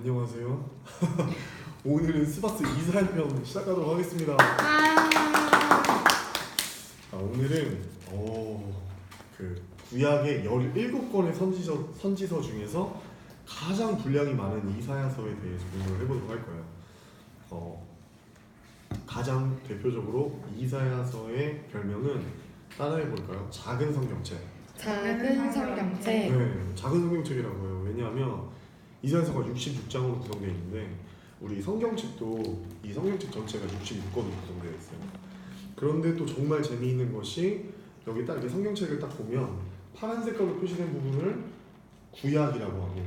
안녕하세요. 오늘은 스바스 이사편 시작하도록 하겠습니다. 오늘은 그 구약의 17권의 선지서 중에서 가장 분량이 많은 이사야서에 대해서 공부를 해보도록 할 거예요. 가장 대표적으로 이사야서의 별명은 따라해 볼까요? 작은 성경책. 작은 성경책. 네, 작은 성경책이라고 해요. 왜냐하면 이사야서가 66장으로 구성되어 있는데 우리 성경책도 이 성경책 전체가 66권으로 구성되어 있어요. 그런데 또 정말 재미있는 것이 여기 딱 이렇게 성경책을 딱 보면 파란 색깔로 표시된 부분을 구약이라고 하고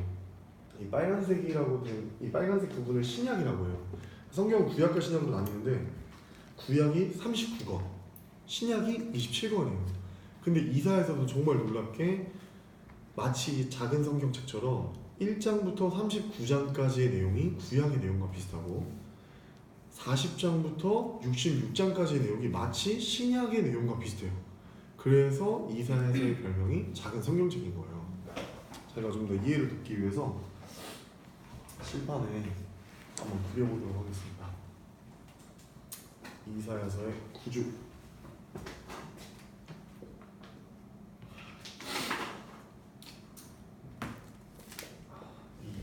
이 빨간색이라고 된 이 빨간색 부분을 신약이라고 해요. 성경은 구약과 신약으로 나뉘는데 구약이 39권, 신약이 27권이에요. 근데 이사야서도 정말 놀랍게 마치 작은 성경책처럼 1장부터 39장까지의 내용이 구약의 내용과 비슷하고 40장부터 66장까지의 내용이 마치 신약의 내용과 비슷해요. 그래서 이사야서의 별명이 작은 성경책인 거예요. 제가 좀 더 이해를 돕기 위해서 칠판에 한번 그려보도록 하겠습니다. 이사야서의 구주.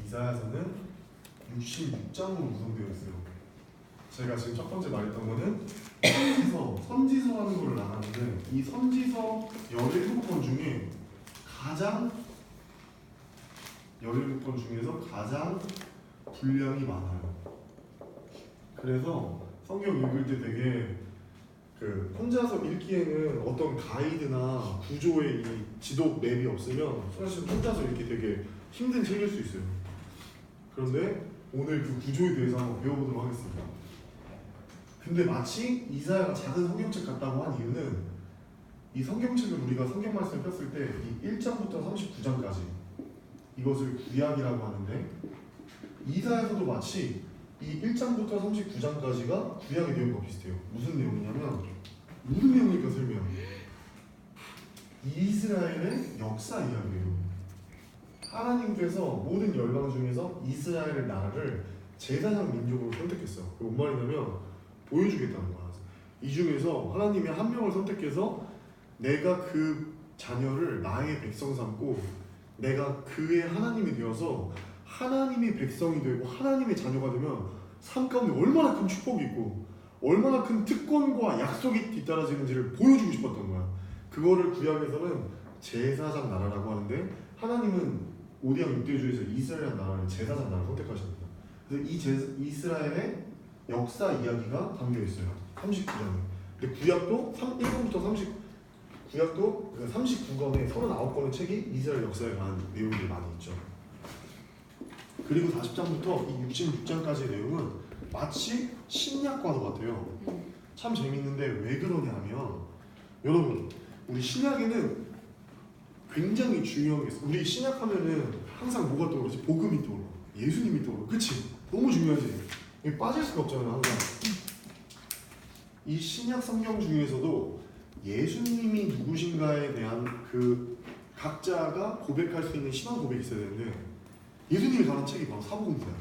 이사야서는 66장으로 구성되어 있어요. 제가 지금 첫 번째 말했던 거는 선지서라는 걸 나눴는데 이 선지서 17권 중에 17권 중에서 가장 분량이 많아요. 그래서 성경 읽을 때 되게 혼자서 읽기에는 어떤 가이드나 구조의 이 지도 맵이 없으면 사실 혼자서 읽기 되게 힘든 책일 수 있어요. 그런데 오늘 그 구조에 대해서 한번 배워보도록 하겠습니다. 근데 마치 이사야가 작은 성경책 같다고 한 이유는 이 성경책을 우리가 성경 말씀을 폈을 때 이 1장부터 39장까지 이것을 구약이라고 하는데 이사야서도 마치 이 1장부터 39장까지가 구약의 내용과 비슷해요. 무슨 내용이냐면 무슨 내용일까 설명? 이스라엘의 역사 이야기예요. 하나님께서 모든 열방 중에서 이스라엘 나라를 제사장 민족으로 선택했어요. 그게 뭔 말이냐면 보여주겠다는 거야. 이 중에서 하나님이 한 명을 선택해서 내가 그 자녀를 나의 백성 삼고 내가 그의 하나님이 되어서 하나님의 백성이 되고 하나님의 자녀가 되면 삶 가운데 얼마나 큰 축복이 있고 얼마나 큰 특권과 약속이 뒤따라지는지를 보여주고 싶었던 거야. 그거를 구약에서는 제사장 나라라고 하는데 하나님은 오디양 6대주에서 이스라엘 나라를 제사장 나라를 선택하십니다. 그래서 이 이스라엘의 역사 이야기가 담겨 있어요. 39장에. 근데 구약도 1권부터 구약도 39권에 39권의 책이 이스라엘 역사에 관한 내용들이 많이 있죠. 그리고 40장부터 이 66장까지의 내용은 마치 신약과도 같아요. 참 재밌는데 왜 그러냐면 여러분 우리 신약에는 굉장히 중요한 게 있어. 우리 신약하면은 항상 뭐가 떠오르지? 복음이 떠오르고 예수님이 떠오르고 그치? 너무 중요하지? 이게 빠질 수가 없잖아요 항상. 이 신약 성경 중에서도 예수님이 누구신가에 대한 그 각자가 고백할 수 있는 신앙 고백이 있어야 되는데 예수님이 관한 책이 바로 사복음서예요.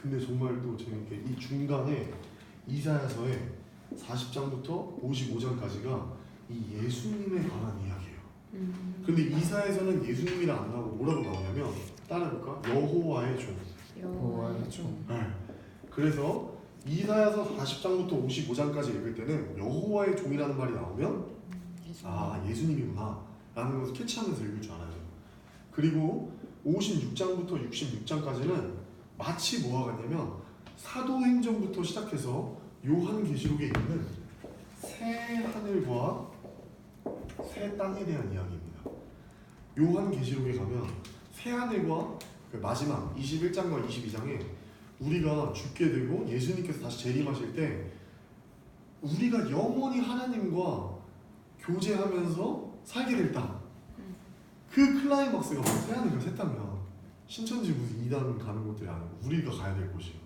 근데 정말 또 재밌게 이 중간에 이사야서에 40장부터 55장까지가 이 예수님에 관한 이야기예요. 근데 이사야서는 예수님이랑 안 나오고 뭐라고 나오냐면 따라해볼까? 여호와의 종. 여호와의 종. 네. 그래서 이사야서 40장부터 55장까지 읽을 때는 여호와의 종이라는 말이 나오면 아 예수님이구나 라는 것을 캐치하면서 읽을 줄 알아요. 그리고 56장부터 66장까지는 마치 뭐와 같냐면 사도행전부터 시작해서 요한계시록에 있는 새 하늘과 새 땅에 대한 이야기입니다. 요한계시록에 가면 새 하늘과 그 마지막 21장과 22장에 우리가 죽게 되고 예수님께서 다시 재림하실 때 우리가 영원히 하나님과 교제하면서 살게 될 땅. 그 클라이막스가 바로 새 하늘과 새 땅이야. 신천지 무슨 이단 가는 곳들이 아니고 우리가 가야 될 곳이에요.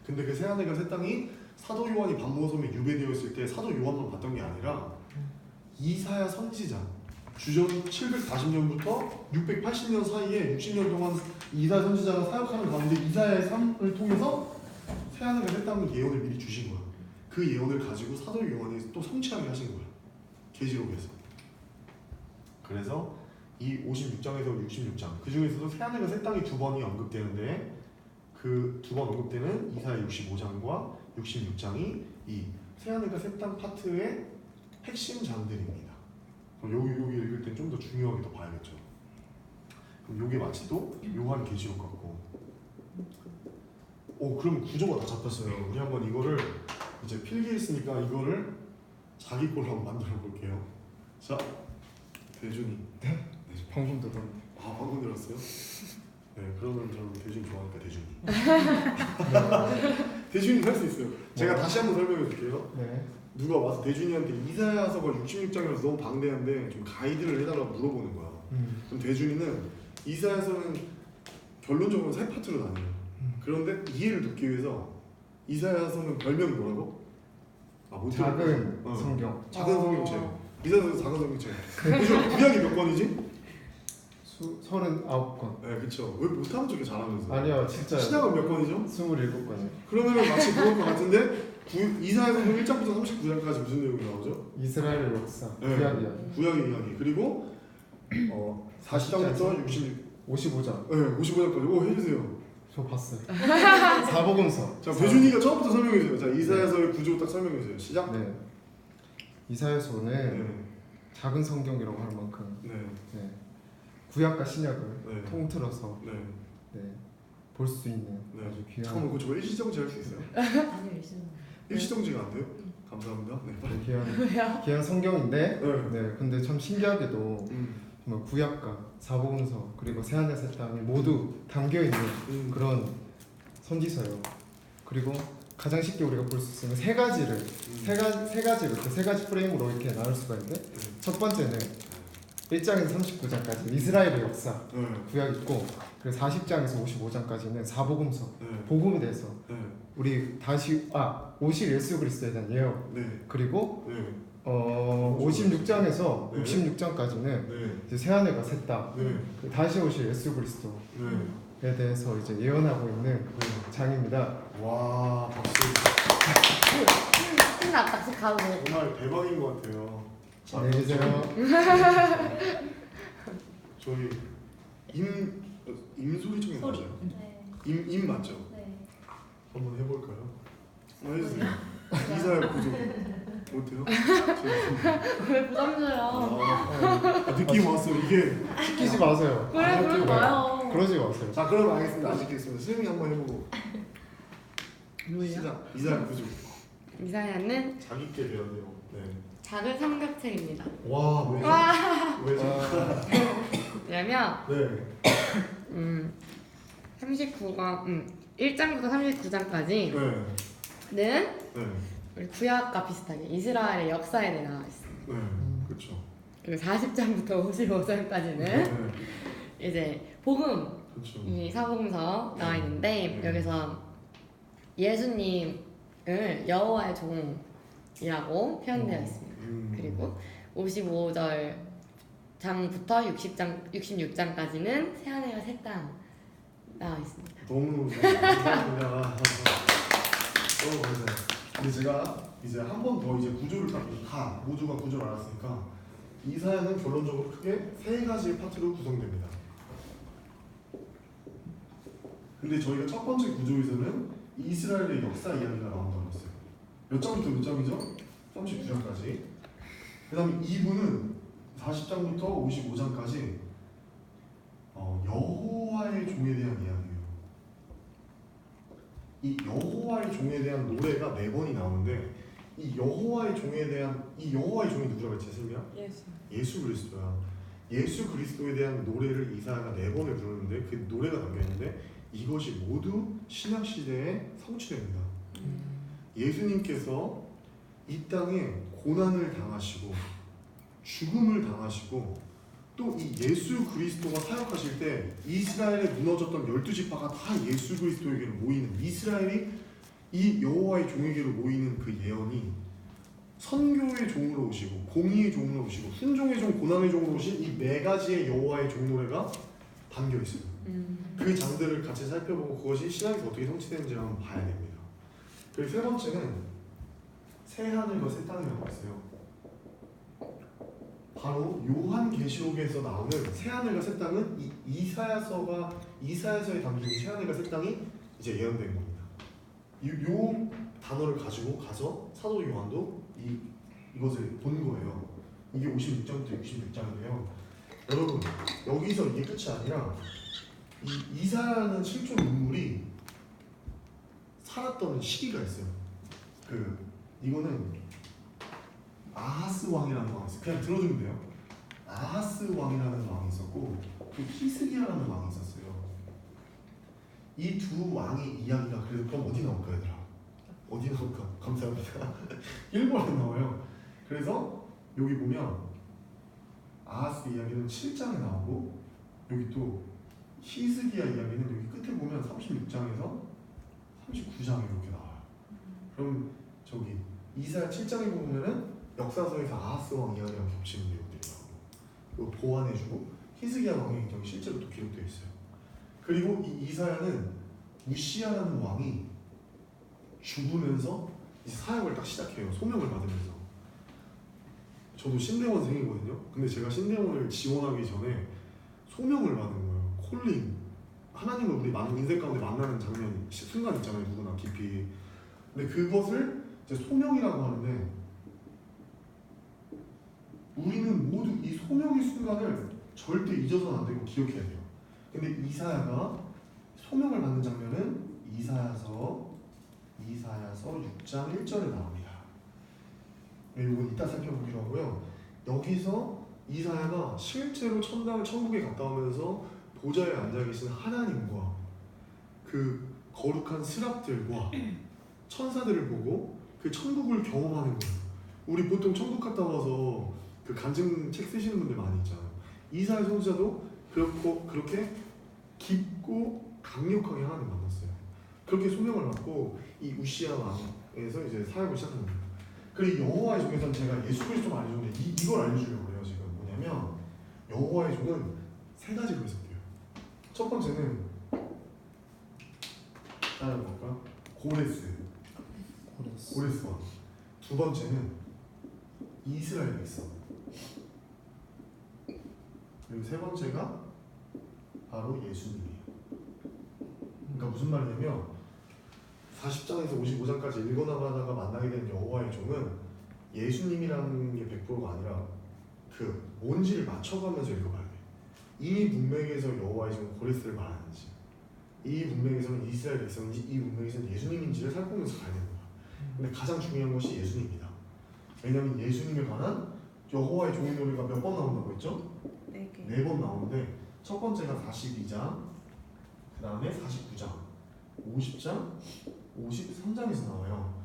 근데 그 새 하늘과 새 땅이 사도 요한이 밤모섬에 유배되어 있을 때 사도 요한만 봤던 게 아니라 이사야 선지자 주전 740년부터 680년 사이에 60년 동안 이사야 선지자가 사역하는 가운데 이사야의 삶을 통해서 새하늘과 새 땅의 예언을 미리 주신 거야. 그 예언을 가지고 사도 요한이 또 성취하게 하신 거야. 계시록에서. 그래서 이 56장에서 66장 그 중에서도 새하늘과 새 땅이 두 번이 언급되는데 그 두 번 언급되는 이사야 65장과 66장이 이 새하늘과 새 땅 파트의 핵심 장들입니다. 그럼 여기 읽을 땐 좀 더 중요하게 더 봐야겠죠. 그럼 요게 마치 또 요한 계시록 같고. 그럼 구조가 다 잡혔어요. 우리 한번 이거를 이제 필기했으니까 이거를 자기 걸로 한번 만들어 볼게요. 자, 대준이. 네? 방금 들었는데. 방금 들었어요? 네, 그러면 저는 대준 좋아하니까 대준이. 대준이 할 수 있어요. 제가 다시 한번 설명해 줄게요. 네. 누가 와서 대준이한테 이사야서가 66장이라서 너무 방대한데 좀 가이드를 해달라고 물어보는 거야. 그럼 대준이는 이사야서는 결론적으로 세 파트로 나뉘어요. 그런데 이해를 돕기 위해서 이사야서는 별명이 뭐라고? 작은 성경. 작은 성경책. 이사야서 작은 성경책. 그죠? 구약이 몇 권이지? 39권. 네, 그렇죠. 왜 못하는 척이 잘하면서? 아니요, 진짜요. 신약은 몇 권이죠? 27권이요. 그러면은 마치 그럴 것 같은데 이사야서 1장부터 39장까지 무슨 내용이 나오죠? 이스라엘의 역사, 네. 구약 이야기. 구약의 이야기. 그리고 40장부터 55장. 네, 55장까지. 해주세요. 저 봤어요. 사복음서. 자, 배준이가 처음부터 설명해주세요. 자, 이사야서의 구조 딱 설명해주세요. 시작. 네. 이사야서는 네. 작은 성경이라고 할 만큼 네. 네. 구약과 신약을 네. 통틀어서 네. 네. 볼 수 있는 네. 아주 귀한. 잠깐만, 그거 저 일시정지 할 수 있어요? 아니요, 있어요. 일시정지가 안 돼요? 감사합니다. 네, 빨리. 귀한 성경인데. 네. 네. 근데 참 신기하게도 정말 구약과 사복음서 그리고 새하늘 새 땅이 모두 담겨 있는 그런 선지서요. 그리고 가장 쉽게 우리가 볼 수 있는 세 가지를 세 가지 프레임으로 이렇게 나눌 수가 있는데 첫 번째는 1장에서 39장까지 이스라엘의 역사 네. 구약 있고 그리고 40장에서 55장까지는 사복음서 네. 복음에 대해서 네. 우리 다시 오실 예수 그리스도에 대한 예언 네. 그리고 네. 56장에서 네. 66장까지는 네. 이제 새하늘과 새 땅, 네. 다시 오실 예수 그리스도에 네. 대해서 이제 예언하고 있는 장입니다. 와, 박수. 신났다, 지금 가도 돼. 정말 대박인 것 같아요. 자, 안녕히 계세요. 저희 임소리청이 소리. 맞아요? 네. 임 맞죠? 네. 한번 해볼까요? 한번 해주세요. 이사야 구조 못해요? 왜 부담줘요? 느낌 왔어 이게. 시키지 마세요. 그래, 그러지 마요. 그러지 마세요. 자, 그럼 알겠습니다. 안 시키겠습니다. 선생님이 한번 해보고. 뭐예요? 시작. 이사야 구조. 이사야는 자기께 배웠네요. 네. 작은 삼각책입니다. 와, 왜죠? 왜죠? 왜냐면 네. 39강 1장부터 39장까지는 네. 네. 우리 구약과 비슷하게 이스라엘의 역사에 대해 나와 있습니다. 네. 그렇죠. 그리고 40장부터 55장까지는 네. 이제 복음 그렇죠. 이 사복음서 나와 있는데 여기서 예수님을 여호와의 종이라고 표현되어 있습니다. 그리고 55절 장부터 66장까지는 새하늘과 새 땅 나와 있습니다. 너무 감사합니다. 너무 감사해요. 근데 제가 이제 한 번 더 이제 구조를 다 모두가 구조를 알았으니까 이사야는 결론적으로 크게 세 가지 파트로 구성됩니다. 근데 저희가 첫 번째 구조에서는 이스라엘의 역사 이야기가 나온다고 했어요. 몇 장부터 몇 장이죠? 39장까지. 그 다음에 2부는 40장부터 55장까지 여호와의 종에 대한 이야기예요. 이 여호와의 종에 대한 노래가 4번이 나오는데 이 여호와의 종에 대한 이 여호와의 종이 누구라고 했지, 슬미야? 예수 그리스도야. 예수 그리스도에 대한 노래를 이사야가 4번을 부르는데 그 노래가 담겨 있는데 이것이 모두 신약 시대에 성취됩니다. 예수님께서 이 땅에 고난을 당하시고 죽음을 당하시고 또 이 예수 그리스도가 사역하실 때 이스라엘에 무너졌던 12지파가 다 예수 그리스도에게로 모이는 이스라엘이 이 여호와의 종에게로 모이는 그 예언이 선교의 종으로 오시고 공의의 종으로 오시고 순종의 종, 고난의 종으로 오신 이 네 가지의 여호와의 종 노래가 담겨 있어요. 그 장들을 같이 살펴보고 그것이 신학에서 어떻게 성취되는지 한번 봐야 됩니다. 그리고 세 번째는 새 하늘과 새 땅이라고 했어요. 바로 요한계시록에서 나오는 새 하늘과 새 땅은 이사야서에 담긴 새 하늘과 새 땅이 이제 예언된 겁니다. 요 단어를 가지고 가서 사도 요한도 이것을 본 거예요. 이게 56장부터 66장인데요. 여러분 여기서 이게 끝이 아니라 이 이사야는 실존 인물이 살았던 시기가 있어요. 이거는 아하스 왕이라는 왕이 있어요. 그냥 들어주면 돼요. 아하스 왕이라는 왕이 있었고 히스기야라는 왕이 있었어요. 이 두 왕의 이야기가 그래서 그럼 어디 나올까 얘들아? 어디 나올까? 감사합니다. 일본에 나와요. 그래서 여기 보면 아하스 이야기는 7장에 나오고 여기 또 히스기야 이야기는 여기 끝에 보면 36장에서 39장에 이렇게 나와요. 그럼 저기 이사야 7장에 보면은 역사서에서 아하스 왕 이야기랑 겹치는 내용들이 나오고 보완해주고 히스기야 왕의 행적이 실제로 또 기록되어 있어요. 그리고 이 이사야는 우시야라는 왕이 죽으면서 이제 사역을 딱 시작해요. 소명을 받으면서. 저도 신대원생이거든요. 근데 제가 신대원을 지원하기 전에 소명을 받은 거예요. 콜링. 하나님을 우리 인생 가운데 만나는 장면, 순간 있잖아요. 누구나 깊이. 근데 그것을 이제 소명이라고 하는데 우리는 모두 이 소명의 순간을 절대 잊어서는 안 되고 기억해야 돼요. 근데 이사야가 소명을 받는 장면은 이사야서 6장 1절에 나옵니다. 이건 이따 살펴보기로 하고요. 여기서 이사야가 실제로 천국에 갔다 오면서 보좌에 앉아 계신 하나님과 그 거룩한 스랍들과 천사들을 보고 그 천국을 경험하는 거예요. 우리 보통 천국 갔다 와서 그 간증책 쓰시는 분들 많이 있잖아요. 이사야 선지자도 그렇게 깊고 강력하게 하나님 만났어요. 그렇게 소명을 받고 이 우시야 왕에서 이제 사역을 시작한 겁니다. 그리고 여호와의 종에서는 제가 예수 그리스도를 알려줬는데 이걸 알려주려고 해요. 지금 뭐냐면 여호와의 종은 세 가지로 해석돼요. 첫 번째는 따라볼까? 고레스 왕. 두 번째는 이스라엘 백성. 그리고 세 번째가 바로 예수님이에요. 그러니까 무슨 말이냐면 40장에서 55장까지 읽어나가다가 만나게 된 여호와의 종은 예수님이라는 게 100%가 아니라 그 뭔지를 맞춰가면서 읽어봐야 돼. 이 문맥에서 여호와의 종 고레스를 말하는지, 이 문맥에서는 이스라엘 백성인지, 이 문맥에서는 예수님인지를 살펴보면서 가야 됩니다. 근데 가장 중요한 것이 예수님입니다. 왜냐하면 예수님에 관한 여호와의 종의 노래가 몇 번 나온다고 했죠? 4개. 4번 나오는데 첫 번째가 42장, 그 다음에 49장, 50장, 53장에서 나와요.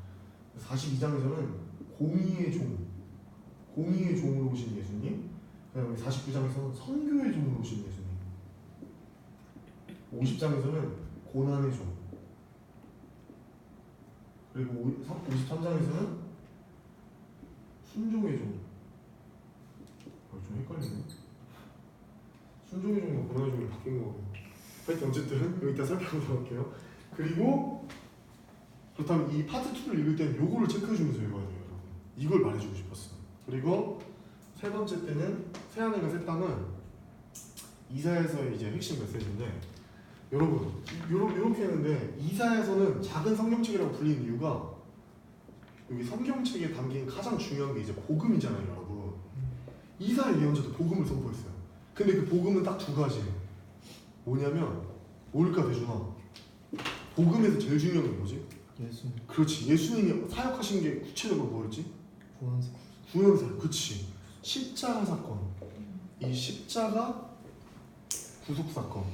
42장에서는 공의의 종으로 오신 예수님, 그 다음에 49장에서는 선교의 종으로 오신 예수님, 50장에서는 고난의 종, 그리고 53장에서는 순종의 종. 좀 헷갈리네. 순종의 종과 고난의 종이 바뀐 거고. 하여튼 어쨌든 여기 이따 살펴보도록 할게요. 그리고 그렇다면 이 파트 2를 읽을 때는 요거를 체크해주면서 읽어야 돼요, 여러분. 이걸 말해주고 싶었어. 그리고 세 번째 때는 새 하늘과 새 땅은 이사야서의 이제 핵심 메시지인데, 여러분 요렇게 했는데 이사야서는 작은 성경책이라고 불리는 이유가 여기 성경책에 담긴 가장 중요한 게 이제 복음이잖아요, 여러분. 이사야 예언자도 복음을 선포했어요. 근데 그 복음은 딱 두 가지예요. 뭐냐면 뭘까 대준아? 복음에서 제일 중요한 게 뭐지? 예수님. 그렇지. 예수님이 사역하신 게 구체적으로 뭐였지? 구원사. 그치. 십자가 사건. 이 십자가 구속 사건.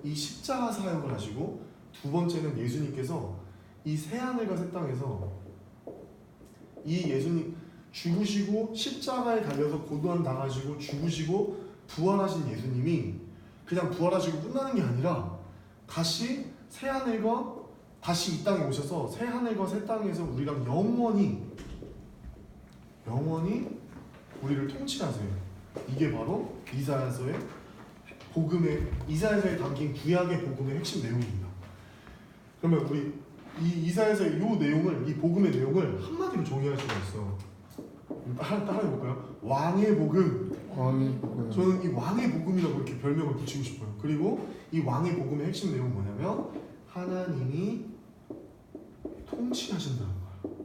이 십자가 사역을 하시고, 두 번째는 예수님께서 이 새하늘과 새 땅에서 이 예수님 죽으시고 십자가에 달려서 고난 당하시고 죽으시고 부활하신 예수님이 그냥 부활하시고 끝나는 게 아니라 다시 새하늘과 다시 이 땅에 오셔서 새 하늘과 새 땅에서 우리랑 영원히 우리를 통치하세요. 이게 바로 이사야서의 이사야서에 담긴 구약의 복음의 핵심 내용입니다. 그러면 우리 이 이사야서의 이 복음의 내용을 한마디로 정의할 수가 있어. 따라해볼까요? 왕의 복음. 왕의 복음. 저는 이 왕의 복음이라고 이렇게 별명을 붙이고 싶어요. 그리고 이 왕의 복음의 핵심 내용은 뭐냐면 하나님이 통치하신다는 거예요.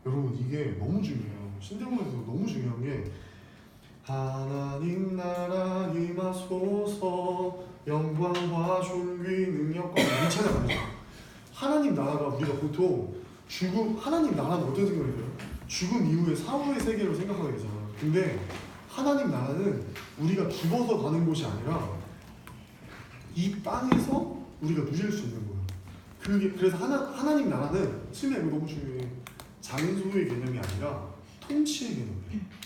여러분 이게 너무 중요해요. 신대문에서 너무 중요한 게 하나님 나라 임하소서 영광과 존귀 능력과 이 찬양합니다. 하나님 나라가 우리가 보통 하나님 나라는 어떤 생각이 들어요? 죽음 이후에 사후의 세계로 생각하게 되잖아요. 근데 하나님 나라는 우리가 죽어서 가는 곳이 아니라 이 땅에서 우리가 누릴 수 있는 거예요. 그래서 하나님 나라는 처음에 이거 너무 중요해. 장소의 개념이 아니라 통치의 개념이에요.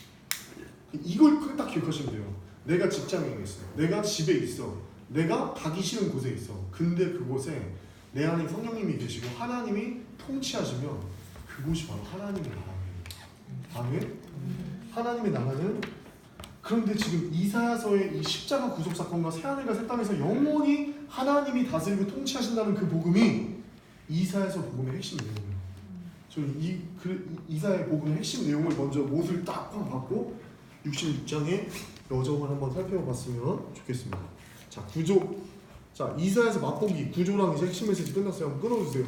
이걸 딱 기억하시면 돼요. 내가 직장에 있어. 내가 집에 있어. 내가 가기 싫은 곳에 있어. 근데 그곳에 내 안에 성령님이 계시고 하나님이 통치하시면 그곳이 바로 하나님의 나라예요. 아멘? 하나님의 나라는 그런데 지금 이사야서의 이 십자가 구속 사건과 새하늘과 새 땅에서 영원히 하나님이 다스리고 통치하신다는 그 복음이 이사야서 복음의 핵심 내용이에요. 저는 이사야의 복음의 핵심 내용을 먼저 못을 딱 받고 66장의 여정을 한번 살펴봤으면 좋겠습니다. 자, 이사야서 맛보기 구조랑 이제 핵심 메시지 끝났어요. 한번 끊어주세요.